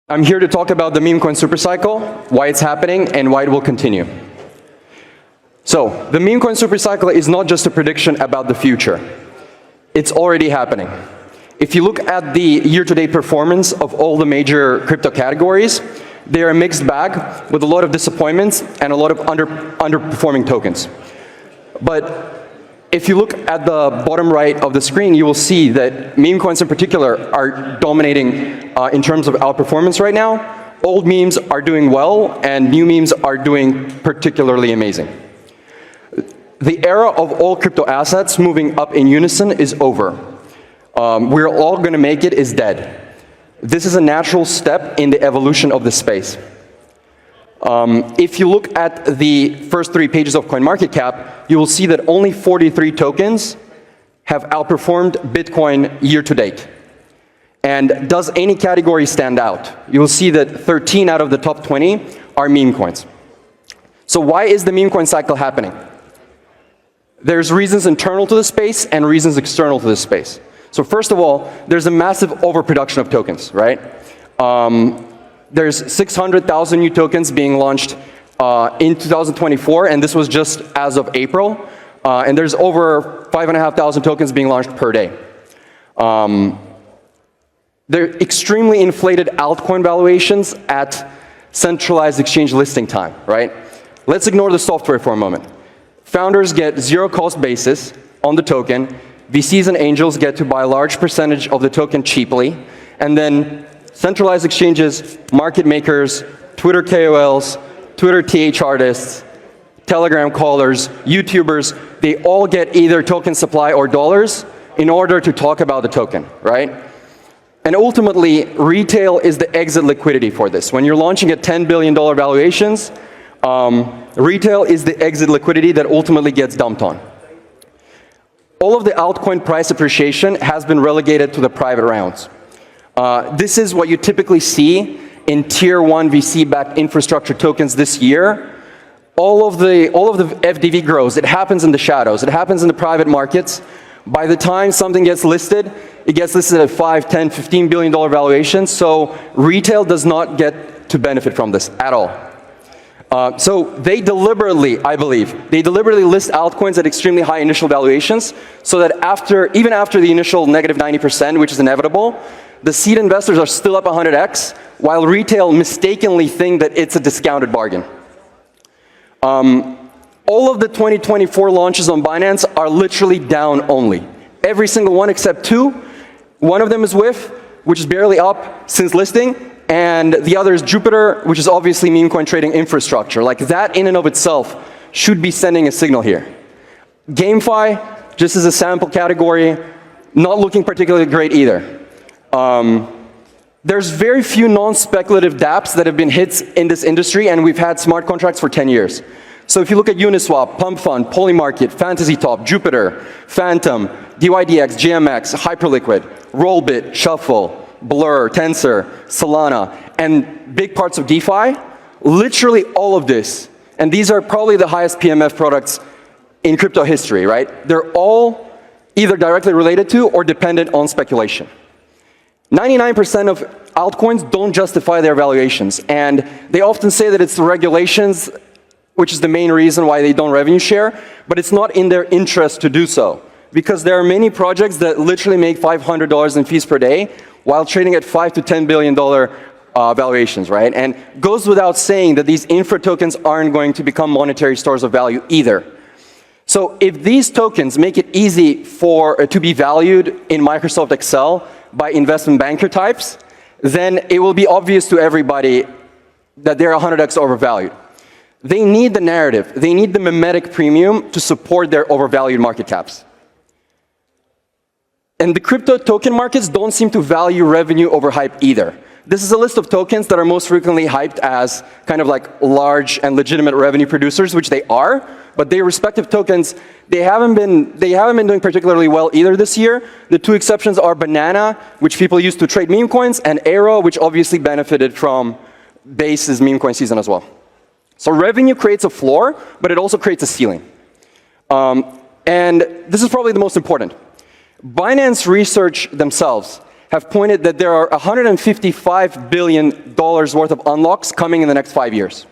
I'm here to talk about the Memecoin supercycle, why it's happening, and why it will continue. So, the Memecoin supercycle is not just a prediction about the future. It's already happening. If you look at the year-to-date performance of all the major crypto categories, they're a mixed bag with a lot of disappointments and a lot of underperforming tokens. But if you look at the bottom right of the screen, you will see that meme coins in particular are dominating in terms of outperformance right now. Old memes are doing well, and new memes are doing particularly amazing. The era of all crypto assets moving up in unison is over. We're all going to make it is dead. This is a natural step in the evolution of the space. If you look at the first 3 pages of CoinMarketCap, you will see that only 43 tokens have outperformed Bitcoin year to date. And does any category stand out? You will see that 13 out of the top 20 are meme coins. So why is the meme coin cycle happening? There's reasons internal to the space and reasons external to the space. So first of all, there's a massive overproduction of tokens, right? There's 600,000 new tokens being launched in 2024, and this was just as of April. And there's over 5,500 tokens being launched per day. They're extremely inflated altcoin valuations at centralized exchange listing time, right? Let's ignore the software for a moment. Founders get zero cost basis on the token. VCs and angels get to buy a large percentage of the token cheaply, and then centralized exchanges, market makers, Twitter KOLs, Twitter TH artists, Telegram callers, YouTubers, they all get either token supply or dollars in order to talk about the token, right? And ultimately, retail is the exit liquidity for this. When you're launching at $10 billion valuations, retail is the exit liquidity that ultimately gets dumped on. All of the altcoin price appreciation has been relegated to the private rounds. This is what you typically see in tier 1 VC-backed infrastructure tokens this year. All of the FDV grows. It happens in the shadows. It happens in the private markets. By the time something gets listed, it gets listed at 5, 10, $15 billion valuations. So retail does not get to benefit from this at all. So they deliberately, I believe, they deliberately list altcoins at extremely high initial valuations so that even after the initial negative 90%, which is inevitable, the seed investors are still up 100x, while retail mistakenly think that it's a discounted bargain. All of the 2024 launches on Binance are literally down only. Every single one except 2. One of them is WIF, which is barely up since listing, and the other is Jupiter, which is obviously meme coin trading infrastructure. Like that in and of itself should be sending a signal here. GameFi, just as a sample category, not looking particularly great either. There's very few non-speculative dApps that have been hits in this industry, and we've had smart contracts for 10 years. So if you look at Uniswap, Pump Fund, Polymarket, Fantasy Top, Jupiter, Phantom, DYDX, GMX, Hyperliquid, Rollbit, Shuffle, Blur, Tensor, Solana, and big parts of DeFi, literally all of this, and these are probably the highest PMF products in crypto history, right? They're all either directly related to or dependent on speculation. 99% of altcoins don't justify their valuations, and they often say that it's the regulations which is the main reason why they don't revenue share, but it's not in their interest to do so, because there are many projects that literally make $500 in fees per day while trading at $5 to $10 billion valuations, right? And goes without saying that these infra tokens aren't going to become monetary stores of value either. So if these tokens make it easy to be valued in Microsoft Excel by investment banker types, then it will be obvious to everybody that they're 100x overvalued. They need the narrative. They need the memetic premium to support their overvalued market caps. And the crypto token markets don't seem to value revenue over hype either. This is a list of tokens that are most frequently hyped as kind of like large and legitimate revenue producers, which they are, but their respective tokens, they haven't been doing particularly well either this year. The 2 exceptions are Banana, which people use to trade meme coins, and Aero, which obviously benefited from Base's meme coin season as well. So revenue creates a floor, but it also creates a ceiling. And this is probably the most important. Binance research themselves have pointed that there are $155 billion worth of unlocks coming in the next 5 years.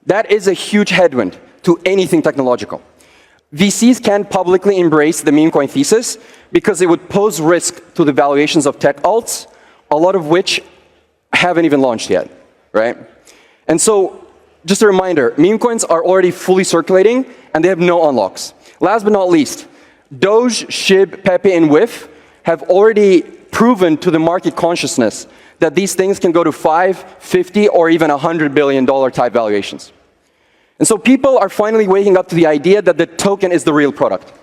That is a huge headwind to anything technological. VCs can't publicly embrace the meme coin thesis because it would pose risk to the valuations of tech alts, a lot of which haven't even launched yet, right? And so, just a reminder, meme coins are already fully circulating and they have no unlocks. Last but not least, Doge, SHIB, Pepe, and WIF have already proven to the market consciousness that these things can go to 5, 50, or even $100 billion type valuations. And so people are finally waking up to the idea that the token is the real product.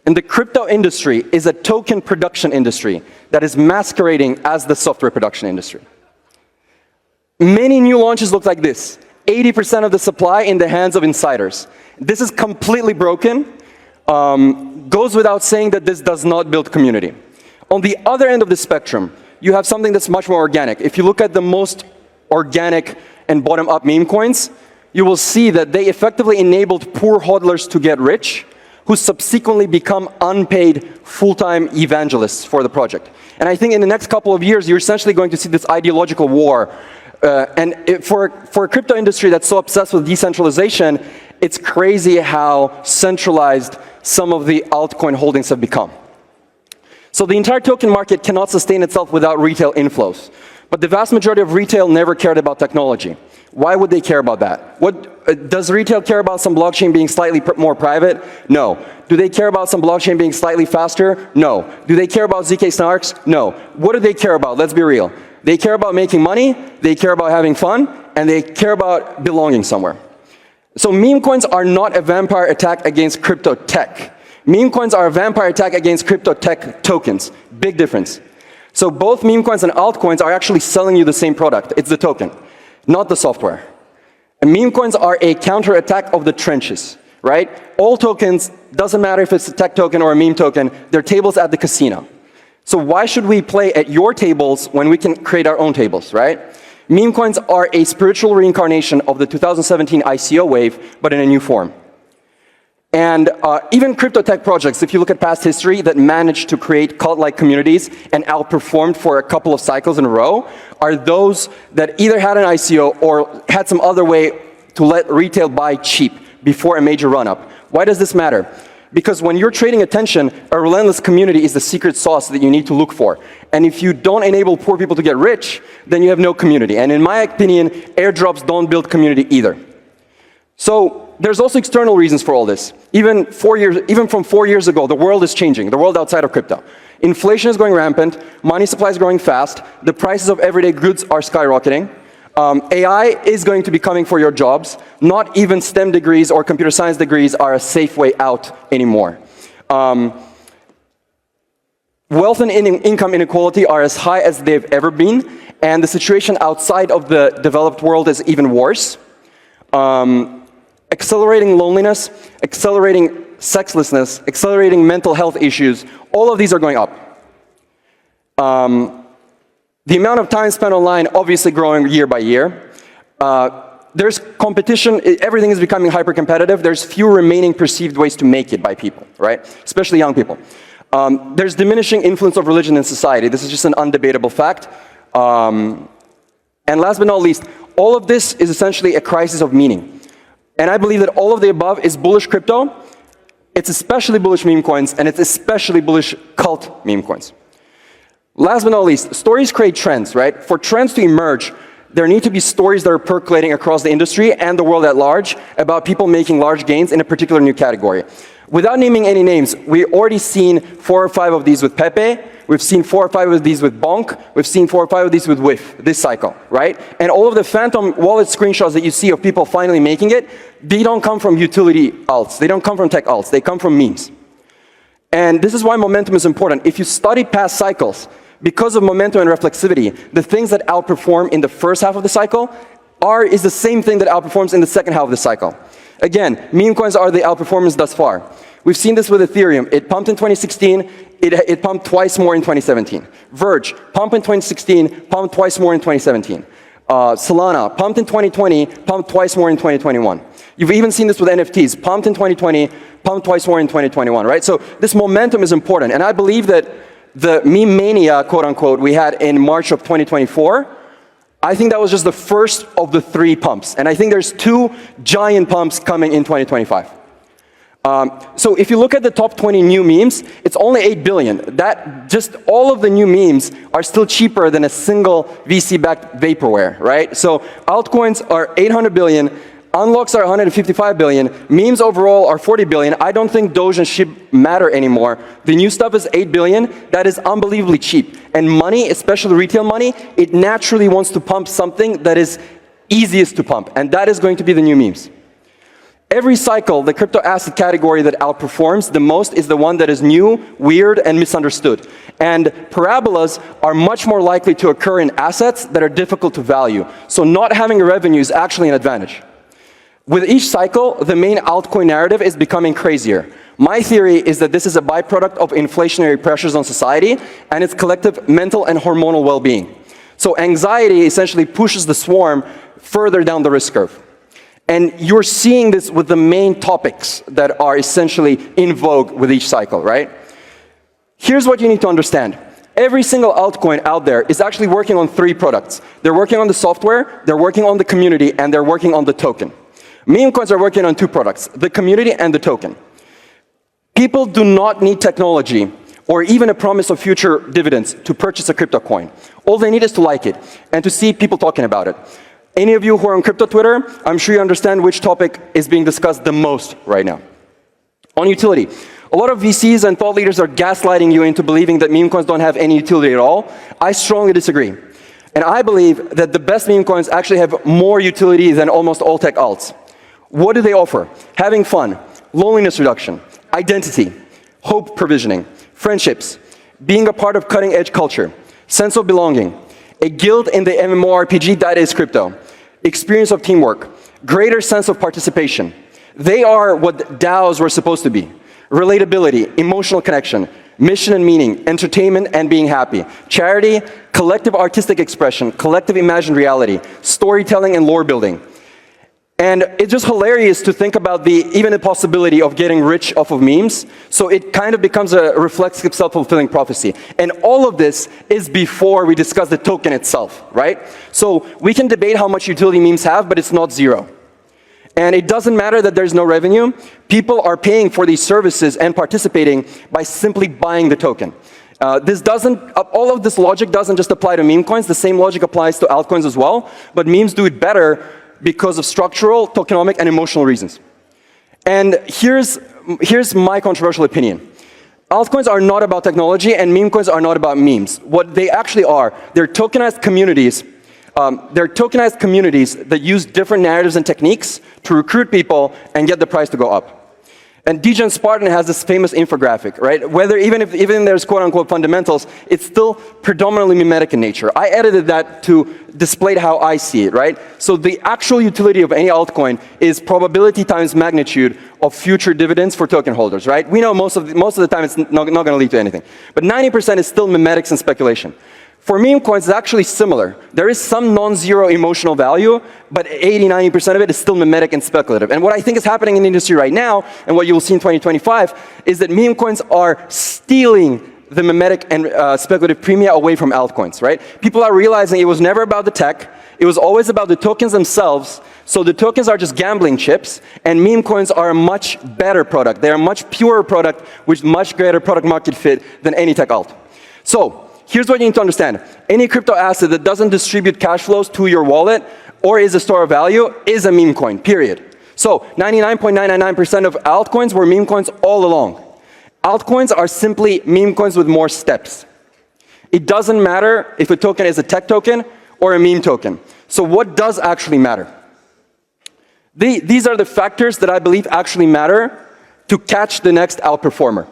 And the crypto industry is a token production industry that is masquerading as the software production industry. Many new launches look like this. 80% of the supply in the hands of insiders. This is completely broken. Goes without saying that this does not build community. On the other end of the spectrum, you have something that's much more organic. If you look at the most organic and bottom-up meme coins, you will see that they effectively enabled poor hodlers to get rich, who subsequently become unpaid full-time evangelists for the project. And I think in the next couple of years, you're essentially going to see this ideological war. For a crypto industry that's so obsessed with decentralization, it's crazy how centralized some of the altcoin holdings have become. So the entire token market cannot sustain itself without retail inflows. But the vast majority of retail never cared about technology. Why would they care about that? Does retail care about some blockchain being slightly more private? No. Do they care about some blockchain being slightly faster? No. Do they care about ZK snarks? No. What do they care about? Let's be real. They care about making money, they care about having fun, and they care about belonging somewhere. So meme coins are not a vampire attack against crypto tech. Meme coins are a vampire attack against crypto tech tokens. Big difference. So both meme coins and altcoins are actually selling you the same product. It's the token, not the software. And meme coins are a counterattack of the trenches, right? All tokens, doesn't matter if it's a tech token or a meme token, they're tables at the casino. So why should we play at your tables when we can create our own tables, right? Meme coins are a spiritual reincarnation of the 2017 ICO wave, but in a new form. And even crypto tech projects, if you look at past history, that managed to create cult-like communities and outperformed for a couple of cycles in a row, are those that either had an ICO or had some other way to let retail buy cheap before a major run-up. Why does this matter? Because when you're trading attention, a relentless community is the secret sauce that you need to look for. And if you don't enable poor people to get rich, then you have no community. And in my opinion, airdrops don't build community either. So there's also external reasons for all this. Even from 4 years ago, the world is changing, the world outside of crypto. Inflation is going rampant, money supply is growing fast, the prices of everyday goods are skyrocketing. AI is going to be coming for your jobs. Not even STEM degrees or computer science degrees are a safe way out anymore. Wealth and income inequality are as high as they've ever been, and the situation outside of the developed world is even worse. Accelerating loneliness, accelerating sexlessness, accelerating mental health issues, all of these are going up. The amount of time spent online obviously growing year by year. There's competition, everything is becoming hyper-competitive. There's few remaining perceived ways to make it by people, right? Especially young people. There's diminishing influence of religion in society. This is just an undebatable fact. And last but not least, all of this is essentially a crisis of meaning. And I believe that all of the above is bullish crypto. It's especially bullish meme coins, and it's especially bullish cult meme coins. Last but not least, stories create trends, right? For trends to emerge, there need to be stories that are percolating across the industry and the world at large about people making large gains in a particular new category. Without naming any names, we've already seen 4 or 5 of these with Pepe, we've seen 4 or 5 of these with Bonk, we've seen 4 or 5 of these with WIF this cycle, right? And all of the phantom wallet screenshots that you see of people finally making it, they don't come from utility alts, they don't come from tech alts, they come from memes. And this is why momentum is important. If you study past cycles, because of momentum and reflexivity, the things that outperform in the first half of the cycle is the same thing that outperforms in the second half of the cycle. Again, meme coins are the outperformance thus far. We've seen this with Ethereum. It pumped in 2016, it pumped twice more in 2017. Verge, pumped in 2016, pumped twice more in 2017. Solana, pumped in 2020, pumped twice more in 2021. You've even seen this with NFTs, pumped in 2020, pumped twice more in 2021, right? So this momentum is important, and I believe that the meme mania, quote unquote, we had in March of 2024, I think that was just the first of the 3 pumps. And I think there's 2 giant pumps coming in 2025. So if you look at the top 20 new memes, it's only 8 billion. That just all of the new memes are still cheaper than a single VC-backed vaporware, right? So altcoins are 800 billion, unlocks are 155 billion, memes overall are 40 billion. I don't think Doge and SHIB matter anymore. The new stuff is 8 billion. That is unbelievably cheap. And money, especially retail money, it naturally wants to pump something that is easiest to pump. And that is going to be the new memes. Every cycle, the crypto asset category that outperforms the most is the one that is new, weird, and misunderstood. And parabolas are much more likely to occur in assets that are difficult to value. So not having a revenue is actually an advantage. With each cycle, the main altcoin narrative is becoming crazier. My theory is that this is a byproduct of inflationary pressures on society and its collective mental and hormonal well-being. So anxiety essentially pushes the swarm further down the risk curve. And you're seeing this with the main topics that are essentially in vogue with each cycle, right? Here's what you need to understand. Every single altcoin out there is actually working on 3 products. They're working on the software, they're working on the community, and they're working on the token. Memecoins are working on 2 products, the community and the token. People do not need technology or even a promise of future dividends to purchase a crypto coin. All they need is to like it and to see people talking about it. Any of you who are on crypto Twitter, I'm sure you understand which topic is being discussed the most right now. On utility, a lot of VCs and thought leaders are gaslighting you into believing that meme coins don't have any utility at all. I strongly disagree. And I believe that the best meme coins actually have more utility than almost all tech alts. What do they offer? Having fun, loneliness reduction, identity, hope provisioning, friendships, being a part of cutting-edge culture, sense of belonging, a guild in the MMORPG that is crypto, experience of teamwork, greater sense of participation. They are what DAOs were supposed to be. Relatability, emotional connection, mission and meaning, entertainment and being happy, charity, collective artistic expression, collective imagined reality, storytelling and lore building. And it's just hilarious to think about even the possibility of getting rich off of memes. So it kind of becomes a reflexive self-fulfilling prophecy. And all of this is before we discuss the token itself, right? So we can debate how much utility memes have, but it's not 0. And it doesn't matter that there's no revenue. People are paying for these services and participating by simply buying the token. All of this logic doesn't just apply to meme coins. The same logic applies to altcoins as well. But memes do it better because of structural, tokenomic, and emotional reasons. And here's my controversial opinion. Altcoins are not about technology, and meme coins are not about memes. What they actually are, they're tokenized communities. They're tokenized communities that use different narratives and techniques to recruit people and get the price to go up. And DJ Spartan has this famous infographic, right? Even there's quote-unquote fundamentals, it's still predominantly mimetic in nature. I edited that to display how I see it, right? So the actual utility of any altcoin is probability times magnitude of future dividends for token holders, right? We know most of the time it's not going to lead to anything. But 90% is still mimetics and speculation. For meme coins, it's actually similar. There is some non-zero emotional value, but 80–90% of it is still mimetic and speculative. And what I think is happening in the industry right now, and what you will see in 2025, is that meme coins are stealing the mimetic and speculative premia away from altcoins, right? People are realizing it was never about the tech. It was always about the tokens themselves. So the tokens are just gambling chips, and meme coins are a much better product. They're a much purer product with much greater product market fit than any tech alt. So here's what you need to understand. Any crypto asset that doesn't distribute cash flows to your wallet or is a store of value is a meme coin, period. So 99.999% of altcoins were meme coins all along. Altcoins are simply meme coins with more steps. It doesn't matter if a token is a tech token or a meme token. So what does actually matter? These are the factors that I believe actually matter to catch the next outperformer.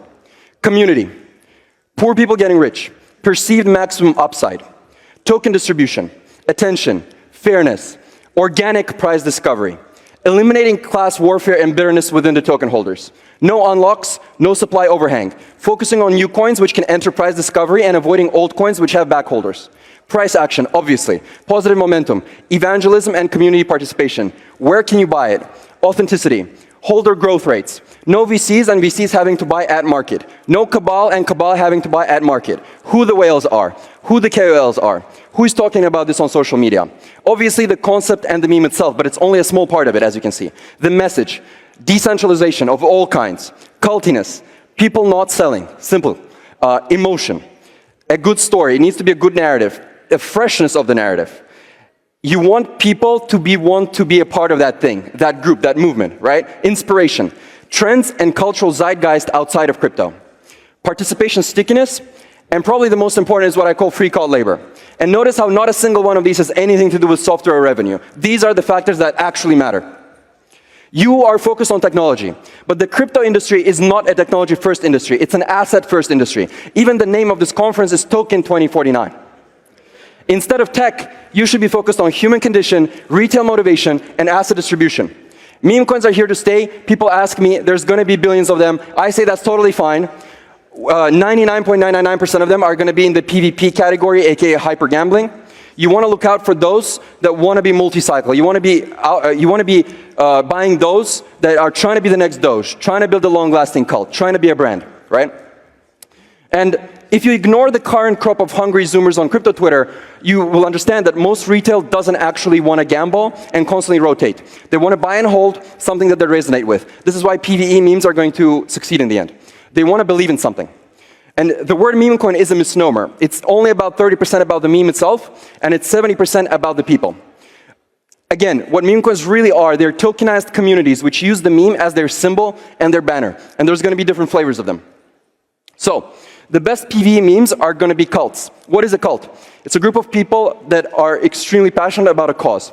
Community, poor people getting rich, perceived maximum upside, token distribution, attention, fairness, organic price discovery, eliminating class warfare and bitterness within the token holders, no unlocks, no supply overhang, focusing on new coins which can enter price discovery and avoiding old coins which have backholders. Price action, obviously, positive momentum, evangelism and community participation. Where can you buy it? Authenticity, Holder growth rates. No VCs and VCs having to buy at market. No cabal and cabal having to buy at market. Who the whales are. Who the KOLs are. Who's talking about this on social media. Obviously the concept and the meme itself, but it's only a small part of it, as you can see. The message. Decentralization of all kinds. Cultiness. People not selling. Simple. Emotion. A good story. It needs to be a good narrative. The freshness of the narrative. You want people to want to be a part of that thing, that group, that movement, right? Inspiration. Trends and cultural zeitgeist outside of crypto. Participation stickiness, and probably the most important is what I call free call labor. And notice how not a single one of these has anything to do with software or revenue. These are the factors that actually matter. You are focused on technology, but the crypto industry is not a technology-first industry. It's an asset-first industry. Even the name of this conference is Token 2049. Instead of tech, you should be focused on human condition, retail motivation, and asset distribution. Meme coins are here to stay. People ask me, there's going to be billions of them. I say that's totally fine. 99.999% of them are going to be in the PvP category, aka hyper gambling. You want to look out for those that want to be multi-cycle. You want to be buying those that are trying to be the next Doge, trying to build a long-lasting cult, trying to be a brand, right? And if you ignore the current crop of hungry Zoomers on crypto Twitter, you will understand that most retail doesn't actually want to gamble and constantly rotate. They want to buy and hold something that they resonate with. This is why PvE memes are going to succeed in the end. They want to believe in something. And the word meme coin is a misnomer. It's only about 30% about the meme itself, and it's 70% about the people. Again, what meme coins really are, they're tokenized communities which use the meme as their symbol and their banner. And there's going to be different flavors of them. So, the best PvE memes are going to be cults. What is a cult? It's a group of people that are extremely passionate about a cause.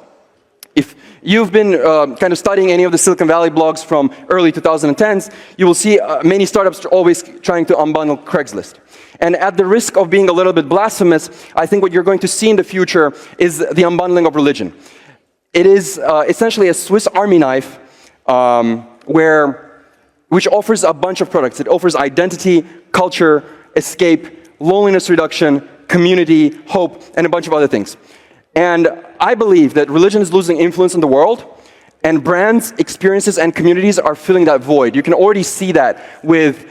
If you've been kind of studying any of the Silicon Valley blogs from early 2010s, you will see many startups always trying to unbundle Craigslist. And at the risk of being a little bit blasphemous, I think what you're going to see in the future is the unbundling of religion. It is essentially a Swiss Army knife which offers a bunch of products. It offers identity, culture, escape, loneliness reduction, community, hope, and a bunch of other things. And I believe that religion is losing influence in the world, and brands, experiences, and communities are filling that void. You can already see that with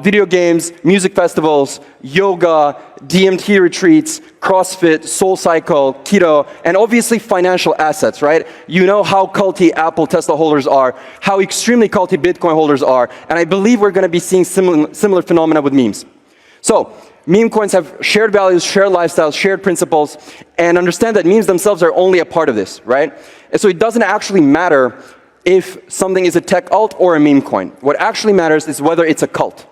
video games, music festivals, yoga, DMT retreats, CrossFit, SoulCycle, keto, and obviously financial assets, right? You know how culty Apple, Tesla holders are, how extremely culty Bitcoin holders are, and I believe we're going to be seeing similar phenomena with memes. So, meme coins have shared values, shared lifestyles, shared principles, and understand that memes themselves are only a part of this, right? And so it doesn't actually matter if something is a tech alt or a meme coin. What actually matters is whether it's a cult.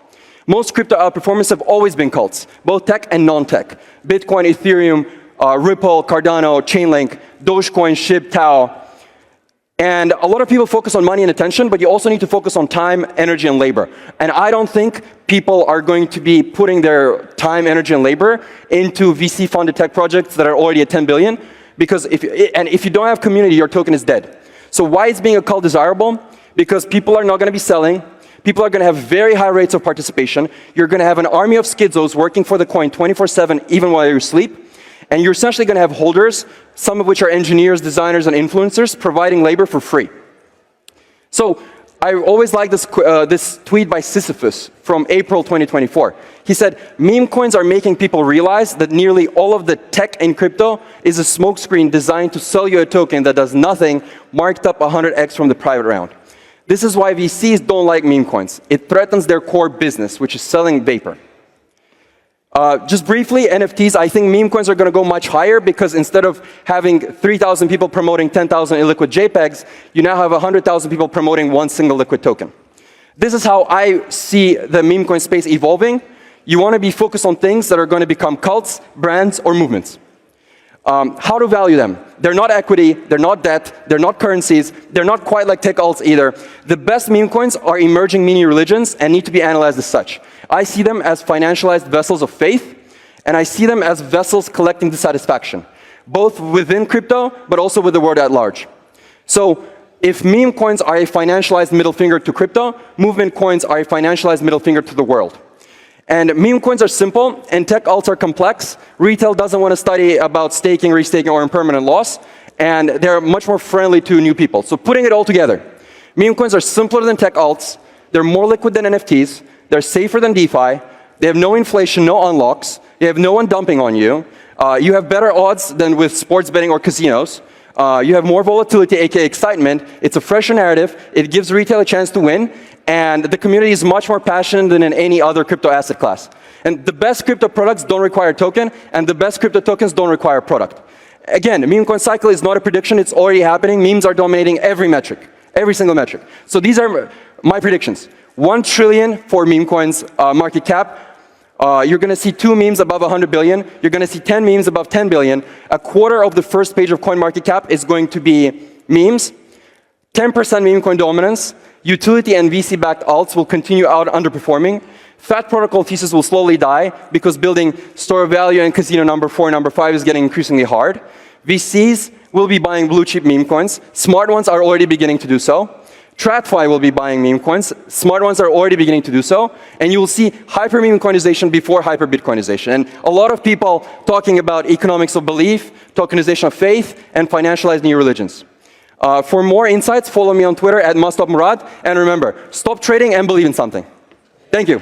Most crypto outperformers have always been cults, both tech and non-tech. Bitcoin, Ethereum, Ripple, Cardano, Chainlink, Dogecoin, SHIB, Tao. And a lot of people focus on money and attention, but you also need to focus on time, energy, and labor. And I don't think people are going to be putting their time, energy, and labor into VC-funded tech projects that are already at 10 billion, because if you don't have community, your token is dead. So why is being a cult desirable? Because people are not going to be selling. People are going to have very high rates of participation. You're going to have an army of schizos working for the coin 24/7, even while you're asleep. And you're essentially going to have holders, some of which are engineers, designers, and influencers, providing labor for free. So I always like this tweet by Sisyphus from April 2024. He said, meme coins are making people realize that nearly all of the tech in crypto is a smokescreen designed to sell you a token that does nothing, marked up 100x from the private round. This is why VCs don't like meme coins. It threatens their core business, which is selling vapor. Just briefly, NFTs, I think meme coins are going to go much higher because instead of having 3,000 people promoting 10,000 illiquid JPEGs, you now have 100,000 people promoting one single liquid token. This is how I see the meme coin space evolving. You want to be focused on things that are going to become cults, brands, or movements. How to value them? They're not equity, they're not debt, they're not currencies, they're not quite like tech alts either. The best meme coins are emerging mini religions and need to be analyzed as such. I see them as financialized vessels of faith, and I see them as vessels collecting dissatisfaction, both within crypto, but also with the world at large. So, if meme coins are a financialized middle finger to crypto, movement coins are a financialized middle finger to the world. And meme coins are simple, and tech alts are complex. Retail doesn't want to study about staking, restaking, or impermanent loss, and they're much more friendly to new people. So putting it all together, Meme coins are simpler than tech alts. They're more liquid than NFTs. They're safer than DeFi. They have no inflation, no unlocks. They have no one dumping on you. You have better odds than with sports betting or casinos. You have more volatility, aka excitement. It's a fresher narrative. It gives retail a chance to win. And the community is much more passionate than in any other crypto asset class. And the best crypto products don't require a token, and the best crypto tokens don't require a product. Again, the meme coin cycle is not a prediction. It's already happening. Memes are dominating every metric, every single metric. So these are my predictions. 1 trillion for meme coins market cap. You're going to see 2 memes above 100 billion. You're going to see 10 memes above 10 billion. A quarter of the first page of CoinMarketCap is going to be memes. 10% meme coin dominance. Utility and VC-backed alts will continue out underperforming. Fat protocol thesis will slowly die because building store of value and casino number 4 and number 5 is getting increasingly hard. VCs will be buying blue chip meme coins. Smart ones are already beginning to do so. TradFi will be buying meme coins. Smart ones are already beginning to do so. And you will see hyper meme coinization before hyper Bitcoinization. And a lot of people talking about economics of belief, tokenization of faith, and financialized new religions. For more insights, follow me on Twitter at Mustomarad. And remember, stop trading and believe in something. Thank you.